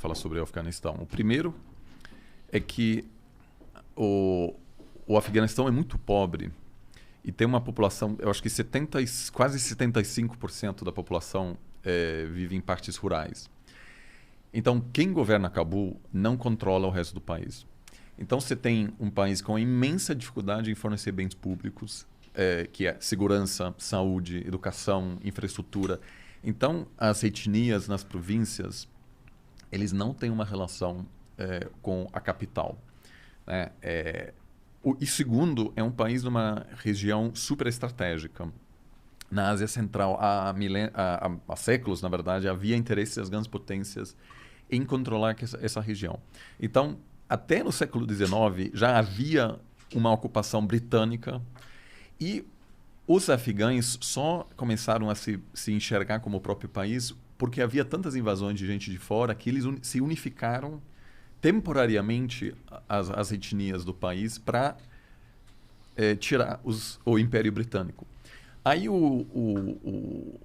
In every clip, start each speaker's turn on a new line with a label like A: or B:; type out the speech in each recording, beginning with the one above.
A: falar sobre o Afeganistão. O primeiro é que o Afeganistão é muito pobre e tem uma população, eu acho que quase 75% da população vive em partes rurais. Então, quem governa Cabul não controla o resto do país. Então, você tem um país com imensa dificuldade em fornecer bens públicos, que é segurança, saúde, educação, infraestrutura. Então, as etnias nas províncias, eles não têm uma relação com a capital, né? E segundo, é um país numa região super estratégica. Na Ásia Central, há séculos, na verdade, havia interesses das grandes potências em controlar essa região. Então, até no século XIX, já havia uma ocupação britânica e os afegães só começaram a se enxergar como o próprio país porque havia tantas invasões de gente de fora que eles se unificaram temporariamente as etnias do país para tirar o Império Britânico. Aí a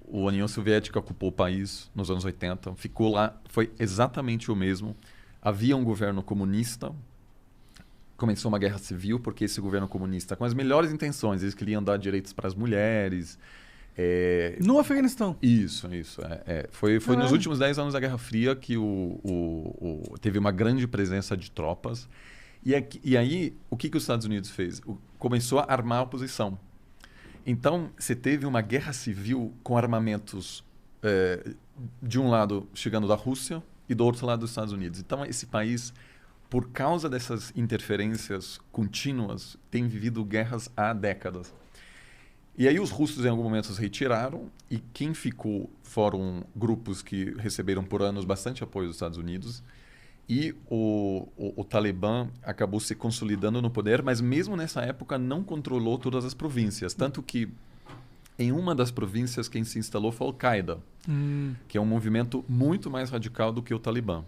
A: União Soviética ocupou o país nos anos 80, ficou lá, foi exatamente o mesmo. Havia um governo comunista, começou uma guerra civil porque esse governo comunista, com as melhores intenções, eles queriam dar direitos para as mulheres.
B: No Afeganistão?
A: Isso. Foi nos últimos 10 anos da Guerra Fria que teve uma grande presença de tropas. E aí, o que os Estados Unidos fez? Começou a armar a oposição. Então, você teve uma guerra civil com armamentos de um lado chegando da Rússia e do outro lado dos Estados Unidos. Então, esse país, por causa dessas interferências contínuas, tem vivido guerras há décadas. E aí os russos em algum momento se retiraram e quem ficou foram grupos que receberam por anos bastante apoio dos Estados Unidos e o Talibã acabou se consolidando no poder, mas mesmo nessa época não controlou todas as províncias. Tanto que em uma das províncias quem se instalou foi a Al-Qaeda, que é um movimento muito mais radical do que o Talibã.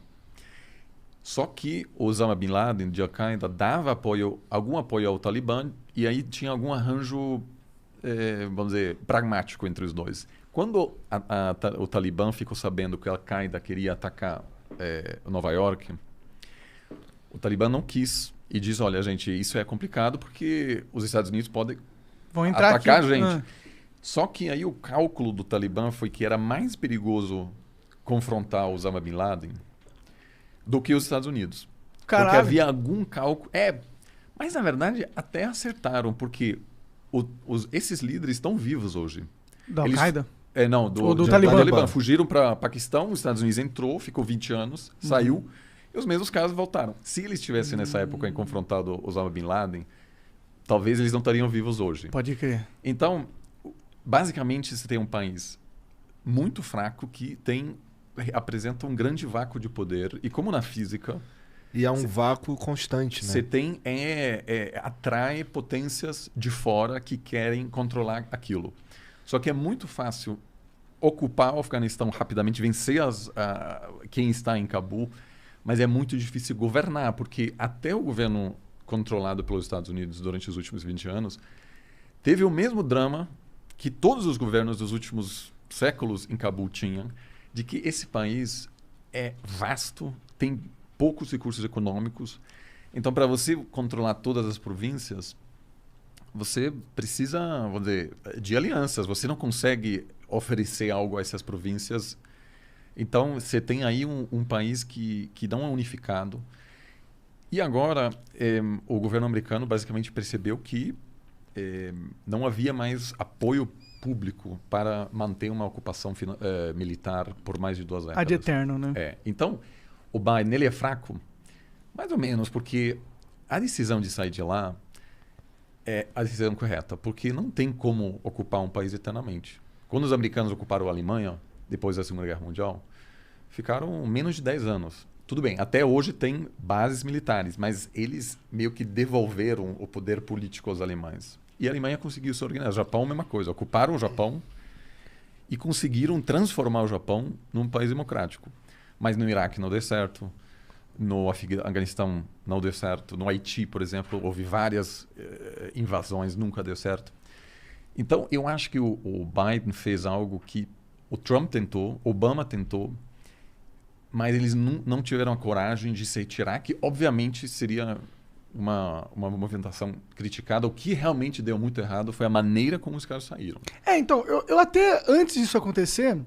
A: Só que Osama Bin Laden, de Al-Qaeda, dava algum apoio ao Talibã e aí tinha algum arranjo, vamos dizer, pragmático entre os dois. Quando o Talibã ficou sabendo que a Al-Qaeda queria atacar Nova York, o Talibã não quis e diz, olha, gente, isso é complicado porque os Estados Unidos podem atacar a gente. Só que aí o cálculo do Talibã foi que era mais perigoso confrontar Osama Bin Laden do que os Estados Unidos.
B: Caralho.
A: Porque havia algum cálculo... mas na verdade até acertaram, porque esses líderes estão vivos hoje.
B: Da Al-Qaeda?
A: Não,
B: do Talibã.
A: Fugiram para Paquistão, os Estados Unidos entrou, ficou 20 anos, saiu, e os mesmos caras voltaram. Se eles tivessem nessa época confrontado Osama Bin Laden, talvez eles não estariam vivos hoje.
B: Pode crer.
A: Então, basicamente, você tem um país muito fraco que apresenta um grande vácuo de poder, e como na física...
C: E é um vácuo constante, né?
A: Você tem atrai potências de fora que querem controlar aquilo. Só que é muito fácil ocupar o Afeganistão rapidamente, vencer quem está em Cabul, mas é muito difícil governar, porque até o governo controlado pelos Estados Unidos durante os últimos 20 anos teve o mesmo drama que todos os governos dos últimos séculos em Cabul tinham, de que esse país é vasto, tem poucos recursos econômicos. Então, para você controlar todas as províncias, você precisa, vamos dizer, de alianças. Você não consegue oferecer algo a essas províncias. Então, você tem aí um país que não é unificado. E agora, o governo americano basicamente percebeu que não havia mais apoio público para manter uma ocupação militar por mais de 2 décadas.
B: Ad eterno, né?
A: Então, o Biden, ele é fraco, mais ou menos, porque a decisão de sair de lá é a decisão correta, porque não tem como ocupar um país eternamente. Quando os americanos ocuparam a Alemanha, depois da Segunda Guerra Mundial, ficaram menos de 10 anos. Tudo bem, até hoje tem bases militares, mas eles meio que devolveram o poder político aos alemães. E a Alemanha conseguiu se organizar. O Japão, a mesma coisa. Ocuparam o Japão e conseguiram transformar o Japão num país democrático. Mas no Iraque não deu certo, no Afeganistão não deu certo, no Haiti, por exemplo, houve várias invasões, nunca deu certo. Então, eu acho que o Biden fez algo que o Trump tentou, Obama tentou, mas eles não tiveram a coragem de se retirar, que obviamente seria uma movimentação criticada. O que realmente deu muito errado foi a maneira como os caras saíram.
B: Então, eu até, antes disso acontecer,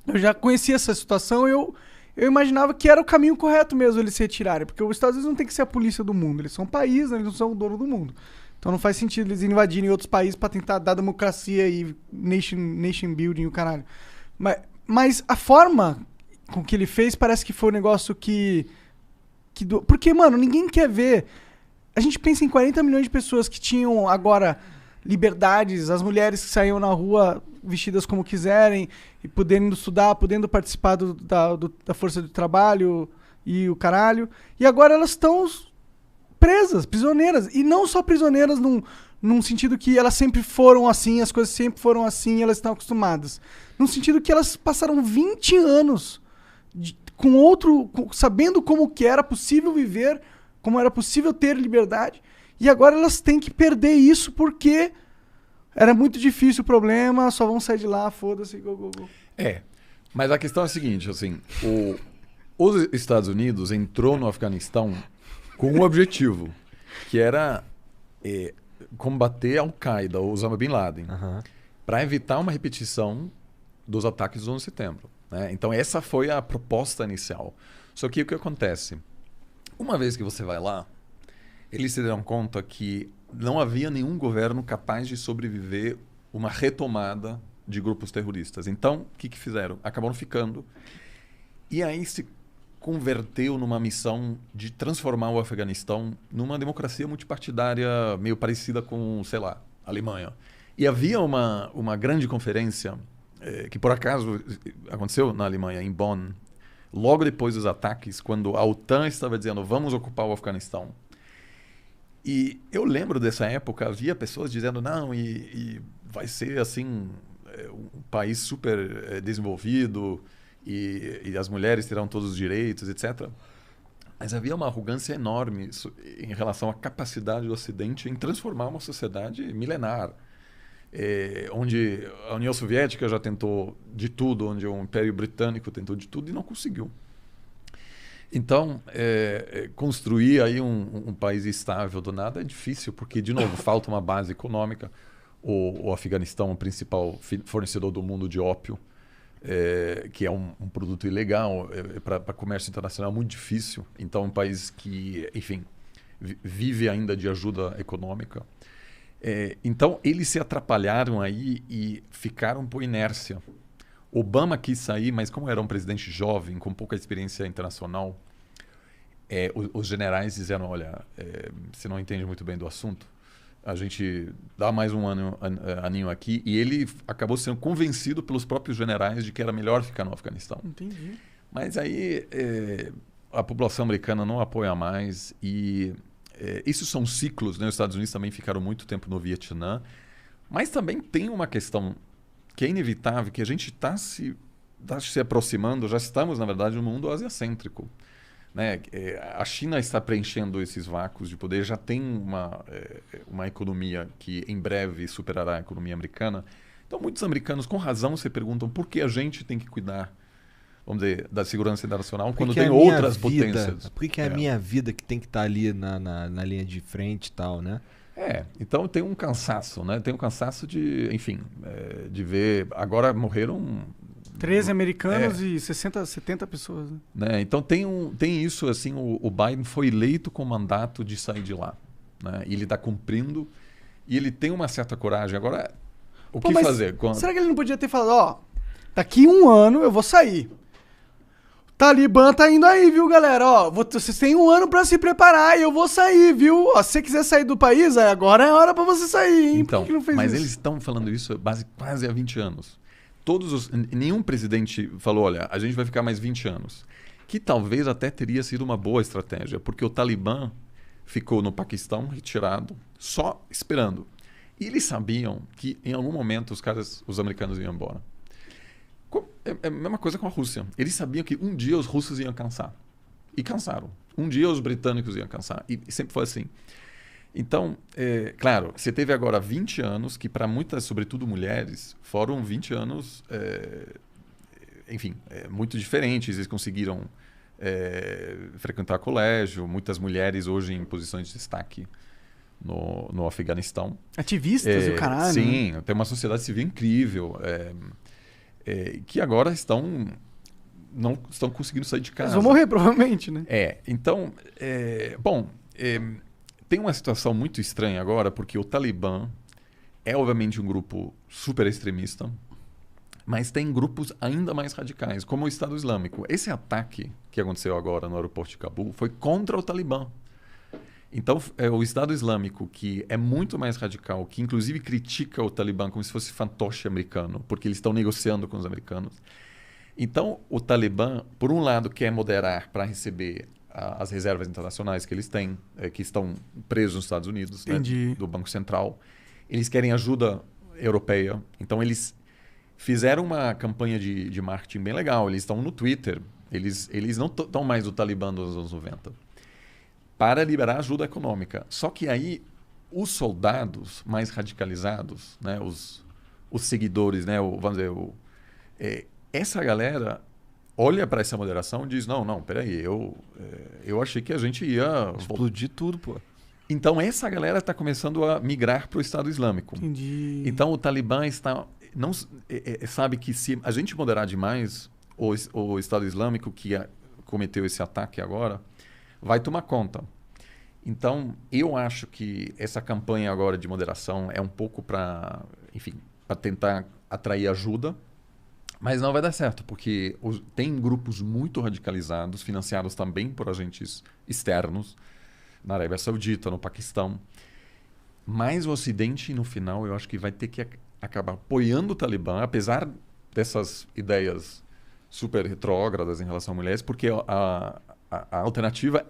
B: eu já conhecia essa situação, eu imaginava que era o caminho correto mesmo eles se retirarem, porque os Estados Unidos não tem que ser a polícia do mundo, eles são um país, né? Eles não são o dono do mundo. Então não faz sentido eles invadirem outros países para tentar dar democracia e nation building e o caralho. Mas a forma com que ele fez parece que foi um negócio porque, mano, ninguém quer ver. A gente pensa em 40 milhões de pessoas que tinham agora liberdades, as mulheres que saíam na rua vestidas como quiserem, e podendo estudar, podendo participar da força de trabalho e o caralho. E agora elas estão presas, prisioneiras. E não só prisioneiras num sentido que elas sempre foram assim, as coisas sempre foram assim e elas estão acostumadas. Num sentido que elas passaram 20 anos sabendo como que era possível viver, como era possível ter liberdade, e agora elas têm que perder isso porque era muito difícil o problema, só vão sair de lá, foda-se, go.
A: Mas a questão é a seguinte, assim, os Estados Unidos entrou no Afeganistão com um objetivo, que era combater a Al-Qaeda, ou Osama Bin Laden, para evitar uma repetição dos ataques do 11 de setembro. Né? Então essa foi a proposta inicial. Só que o que acontece? Uma vez que você vai lá, eles se deram conta que não havia nenhum governo capaz de sobreviver uma retomada de grupos terroristas. Então, o que fizeram? Acabaram ficando. E aí se converteu numa missão de transformar o Afeganistão numa democracia multipartidária meio parecida com, sei lá, a Alemanha. E havia uma grande conferência que por acaso aconteceu na Alemanha, em Bonn, logo depois dos ataques, quando a OTAN estava dizendo vamos ocupar o Afeganistão. E eu lembro dessa época, havia pessoas dizendo não, e vai ser assim um país super desenvolvido e as mulheres terão todos os direitos, etc. Mas havia uma arrogância enorme em relação à capacidade do Ocidente em transformar uma sociedade milenar. Onde a União Soviética já tentou de tudo, onde o Império Britânico tentou de tudo e não conseguiu. Então, construir aí um país estável do nada é difícil, porque, de novo, falta uma base econômica. O Afeganistão é o principal fornecedor do mundo de ópio, que é um produto ilegal, para comércio internacional muito difícil. Então, é um país que, enfim, vive ainda de ajuda econômica. Então, eles se atrapalharam aí e ficaram por inércia. Obama quis sair, mas como era um presidente jovem, com pouca experiência internacional, os generais disseram, olha, você não entende muito bem do assunto, a gente dá mais um aninho aqui, e ele acabou sendo convencido pelos próprios generais de que era melhor ficar no Afeganistão.
B: Entendi.
A: Mas aí a população americana não apoia mais e... Isso são ciclos, né? Os Estados Unidos também ficaram muito tempo no Vietnã, mas também tem uma questão que é inevitável, que a gente está se aproximando, já estamos, na verdade, no mundo asiacêntrico. Né? A China está preenchendo esses vácuos de poder, já tem uma economia que em breve superará a economia americana. Então, muitos americanos, com razão, se perguntam por que a gente tem que cuidar, vamos dizer, da segurança internacional quando tem outras potências.
C: Por que é a minha vida que tem que estar ali na linha de frente e tal, né?
A: Então tem um cansaço, né? Tem um cansaço de, enfim, de ver... Agora morreram...
B: 13 americanos e 60, 70 pessoas.
A: Né? Então tem isso, assim, o Biden foi eleito com o mandato de sair de lá. Né? E ele está cumprindo e ele tem uma certa coragem. Agora, o que fazer?
B: Será que ele não podia ter falado, daqui 1 ano eu vou sair. Talibã tá indo aí, viu, galera? Vocês têm 1 ano pra se preparar e eu vou sair, viu? Se você quiser sair do país, agora é a hora pra você sair, hein?
A: Então,
B: por que não fez
A: mas
B: isso?
A: Eles estão falando isso quase há 20 anos. Nenhum presidente falou, olha, a gente vai ficar mais 20 anos. Que talvez até teria sido uma boa estratégia, porque o Talibã ficou no Paquistão retirado, só esperando. E eles sabiam que em algum momento os americanos iam embora. É a mesma coisa com a Rússia. Eles sabiam que um dia os russos iam cansar. E cansaram. Um dia os britânicos iam cansar. E sempre foi assim. Então, claro, você teve agora 20 anos que para muitas, sobretudo mulheres, foram 20 anos enfim, muito diferentes. Eles conseguiram frequentar colégio, muitas mulheres hoje em posições de destaque no Afeganistão.
B: Ativistas e o caralho.
A: Sim,
B: né?
A: tem uma sociedade civil incrível, que agora não estão conseguindo sair de casa.
B: Eles vão morrer, provavelmente, né?
A: Então, tem uma situação muito estranha agora, porque o Talibã é, obviamente, um grupo super extremista, mas tem grupos ainda mais radicais, como o Estado Islâmico. Esse ataque que aconteceu agora no aeroporto de Cabul foi contra o Talibã. Então, o Estado Islâmico, que é muito mais radical, que inclusive critica o Talibã como se fosse fantoche americano, porque eles estão negociando com os americanos. Então, o Talibã, por um lado, quer moderar para receber as reservas internacionais que eles têm, que estão presos nos Estados Unidos, né, do Banco Central. Eles querem ajuda europeia. Então, eles fizeram uma campanha de marketing bem legal. Eles estão no Twitter. Eles não estão mais o Talibã dos anos 90. Para liberar ajuda econômica. Só que aí, os soldados mais radicalizados, né, os seguidores, né, vamos dizer, essa galera olha para essa moderação e diz, não, peraí, eu achei que a gente ia...
C: Explodir tudo, pô.
A: Então, essa galera está começando a migrar para o Estado Islâmico.
B: Entendi.
A: Então, o Talibã sabe que se a gente moderar demais, o Estado Islâmico, que cometeu esse ataque agora, vai tomar conta. Então, eu acho que essa campanha agora de moderação é um pouco para tentar atrair ajuda, mas não vai dar certo, porque tem grupos muito radicalizados, financiados também por agentes externos, na Arábia Saudita, no Paquistão. Mas o Ocidente, no final, eu acho que vai ter que acabar apoiando o Talibã, apesar dessas ideias super retrógradas em relação a mulheres, porque a alternativa é